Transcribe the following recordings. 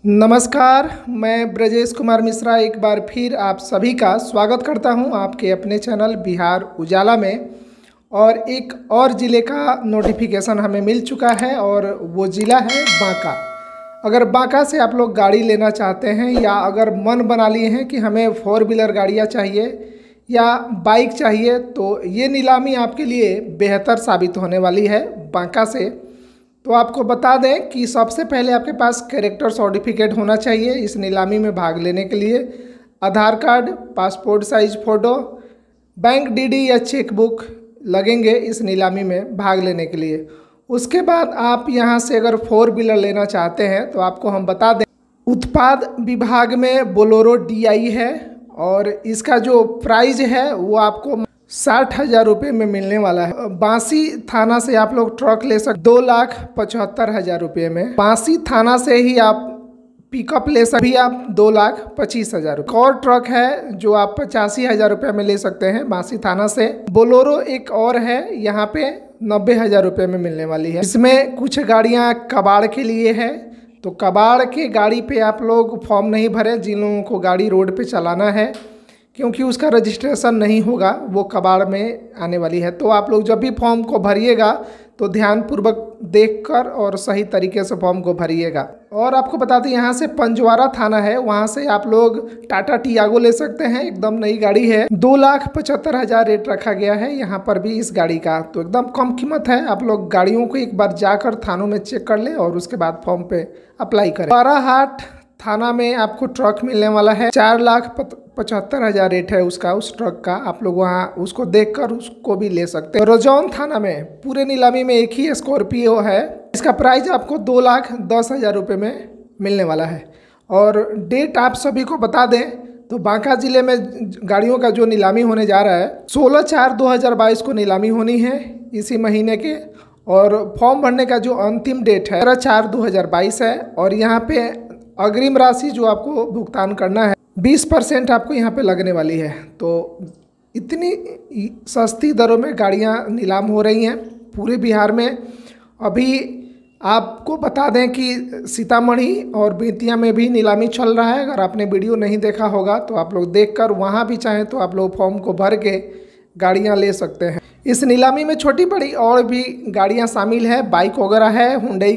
नमस्कार, मैं ब्रजेश कुमार मिश्रा एक बार फिर आप सभी का स्वागत करता हूं आपके अपने चैनल बिहार उजाला में। और एक और ज़िले का नोटिफिकेशन हमें मिल चुका है और वो ज़िला है बांका। अगर बांका से आप लोग गाड़ी लेना चाहते हैं या अगर मन बना लिए हैं कि हमें 4 व्हीलर गाड़ियाँ चाहिए या बाइक चाहिए, तो ये नीलामी आपके लिए बेहतर साबित होने वाली है बांका से। तो आपको बता दें कि सबसे पहले आपके पास कैरेक्टर सर्टिफिकेट होना चाहिए इस नीलामी में भाग लेने के लिए। Aadhaar card, passport size photo, bank DD या चेक बुक लगेंगे इस नीलामी में भाग लेने के लिए। उसके बाद आप यहां से अगर 4 व्हीलर लेना चाहते हैं तो आपको हम बता दें, उत्पाद विभाग में बोलेरो DI है और इसका जो प्राइस है वो आपको 60,000 रुपये में मिलने वाला है। बांसी थाना से आप लोग ट्रक ले सकते 2,75,000 रुपये में। बांसी थाना से ही आप पिकअप ले सकते भी आप 2,25,000 रुपये। और ट्रक है जो आप 85,000 रुपये में ले सकते हैं बांसी थाना से। बोलेरो एक और है, यहाँ पे 90,000 रुपये में मिलने वाली है। इसमें कुछ गाड़ियाँ कबाड़ के लिए है, तो कबाड़ के गाड़ी पे आप लोग फॉर्म नहीं भरें जिन लोगों को गाड़ी रोड पे चलाना है, क्योंकि उसका रजिस्ट्रेशन नहीं होगा, वो कबाड़ में आने वाली है। तो आप लोग जब भी फॉर्म को भरिएगा तो ध्यानपूर्वक देखकर और सही तरीके से फॉर्म को भरिएगा। और आपको बता दें, यहाँ से पंजवारा थाना है, वहाँ से आप लोग टाटा टियागो ले सकते हैं, एकदम नई गाड़ी है। 2,75,000 रेट रखा गया है यहाँ पर भी इस गाड़ी का, तो एकदम कम कीमत है। आप लोग गाड़ियों को एक बार जाकर थानों में चेक कर लें और उसके बाद फॉर्म पे अप्लाई करें। बाराहाट थाना में आपको ट्रक मिलने वाला है, 4,75,000 रेट है उसका, उस ट्रक का। आप लोग वहाँ उसको देखकर उसको भी ले सकते हैं। रजौन थाना में पूरे नीलामी में एक ही स्कॉर्पियो है, इसका प्राइस आपको 2,10,000 रुपये में मिलने वाला है। और डेट आप सभी को बता दें तो बांका जिले में गाड़ियों का जो नीलामी होने जा रहा है 16/4/2022 को नीलामी होनी है इसी महीने के। और फॉर्म भरने का जो अंतिम डेट है 15/4/2022 है। और यहाँ पे अग्रिम राशि जो आपको भुगतान करना है 20% आपको यहाँ पे लगने वाली है। तो इतनी सस्ती दरों में गाड़ियाँ नीलाम हो रही हैं पूरे बिहार में। अभी आपको बता दें कि सीतामढ़ी और बेतिया में भी नीलामी चल रहा है। अगर आपने वीडियो नहीं देखा होगा तो आप लोग देखकर वहाँ भी चाहें तो आप लोग फॉर्म को भर के गाड़ियाँ ले सकते हैं। इस नीलामी में छोटी बड़ी और भी गाड़ियाँ शामिल है, बाइक वगैरह है। हुंडई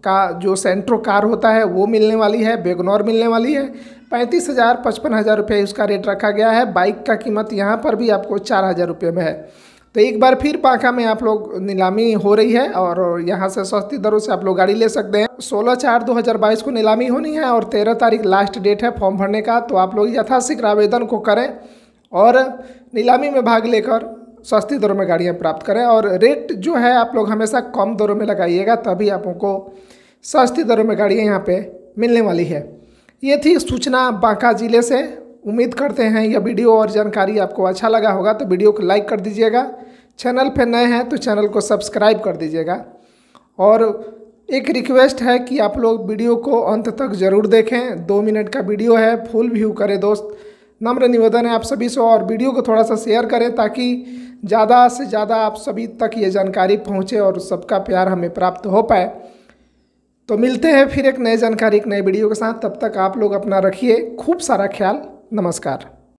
का जो सेंट्रो कार होता है वो मिलने वाली है, वैगनआर मिलने वाली है। 35,000 55,000 रुपये उसका रेट रखा गया है। बाइक का कीमत यहाँ पर भी आपको 4,000 रुपये में है। तो एक बार फिर बांका में आप लोग नीलामी हो रही है और यहाँ से सस्ती दरों से आप लोग गाड़ी ले सकते हैं। 16/4/2022 को नीलामी होनी है और 13 तारीख लास्ट डेट है फॉर्म भरने का। तो आप लोग यथाशीघ्र आवेदन को करें और नीलामी में भाग लेकर सस्ती दरों में गाड़ियाँ प्राप्त करें। और रेट जो है आप लोग हमेशा कम दरों में लगाइएगा, तभी आपको सस्ती दरों में गाड़ियाँ यहाँ पे मिलने वाली है। ये थी सूचना बांका ज़िले से। उम्मीद करते हैं यह वीडियो और जानकारी आपको अच्छा लगा होगा, तो वीडियो को लाइक कर दीजिएगा। चैनल पे नए हैं तो चैनल को सब्सक्राइब कर दीजिएगा। और एक रिक्वेस्ट है कि आप लोग वीडियो को अंत तक ज़रूर देखें, 2 मिनट का वीडियो है, फुल व्यू करें दोस्त। नम्र निवेदन है आप सभी से। और वीडियो को थोड़ा सा शेयर करें ताकि ज़्यादा से ज़्यादा आप सभी तक ये जानकारी पहुँचे और सबका प्यार हमें प्राप्त हो पाए। तो मिलते हैं फिर एक नए जानकारी, एक नए वीडियो के साथ। तब तक आप लोग अपना रखिए खूब सारा ख्याल। नमस्कार।